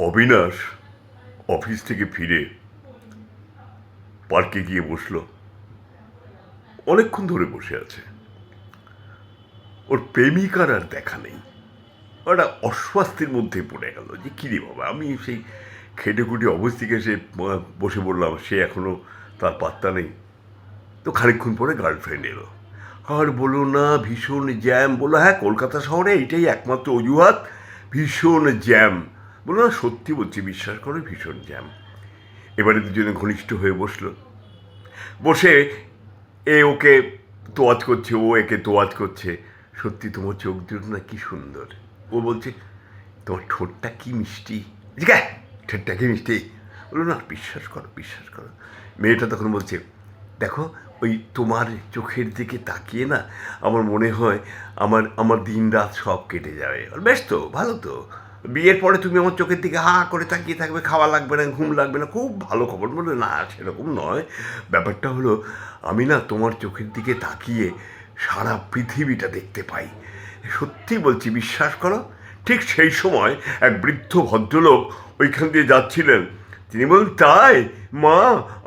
Abinash office থেকে ফিরে পার্কে গিয়ে বসলো। অনেকক্ষণ ধরে বসে আছে। ওর প্রেমিকার আর দেখা নেই। ওটা অস্বস্তির মধ্যে পড়ে গেল যে কী রে বাবা, আমি সেই খেটে খুঁটে অফিস থেকে এসে বসে পড়লাম, সে এখনও তার পাত্তা নেই। তো খানিকক্ষণ পরে গার্লফ্রেন্ড এলো। আর বলো না, ভীষণ জ্যাম। বললো হ্যাঁ, কলকাতা শহরে এইটাই একমাত্র অজুহাত, ভীষণ জ্যাম। বললো না, সত্যি বলছি, বিশ্বাস করো, ভীষণ জ্যাম। এবারে দুজনে ঘনিষ্ঠ হয়ে বসলো। বসে ওকে তোয়াজ করছে, ও একে তোয়াজ করছে। সত্যি তোমার চোখ দুটো না কি সুন্দর। ও বলছে তোমার ঠোঁটটা কি মিষ্টি। ঠিক আছে, ঠোঁটটা কি মিষ্টি। বললো না, বিশ্বাস করো, বিশ্বাস করো। মেয়েটা তখন বলছে দেখো, ওই তোমার চোখের দিকে তাকিয়ে না আমার মনে হয় আমার আমার দিন রাত সব কেটে যাবে। বেশ তো, ভালো তো। বিয়ের পরে তুমি আমার চোখের দিকে হা করে তাকিয়ে থাকবে, খাওয়া লাগবে না, ঘুম লাগবে না, খুব ভালো খবর। বললো না, সেরকম নয়। ব্যাপারটা হলো আমি না তোমার চোখের দিকে তাকিয়ে সারা পৃথিবীটা দেখতে পাই। সত্যি বলছি, বিশ্বাস করো। ঠিক সেই সময় এক বৃদ্ধ ভদ্রলোক ওইখান দিয়ে যাচ্ছিলেন। তিনি বললেন তাই মা,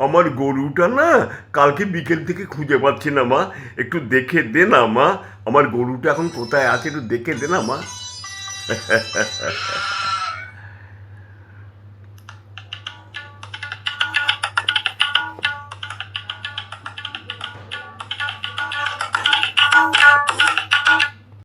আমার গরুটা না কালকে বিকেল থেকে খুঁজে পাচ্ছি না মা, একটু দেখে দে না মা, আমার গরুটা এখন কোথায় আছে একটু দেখে দে না মা।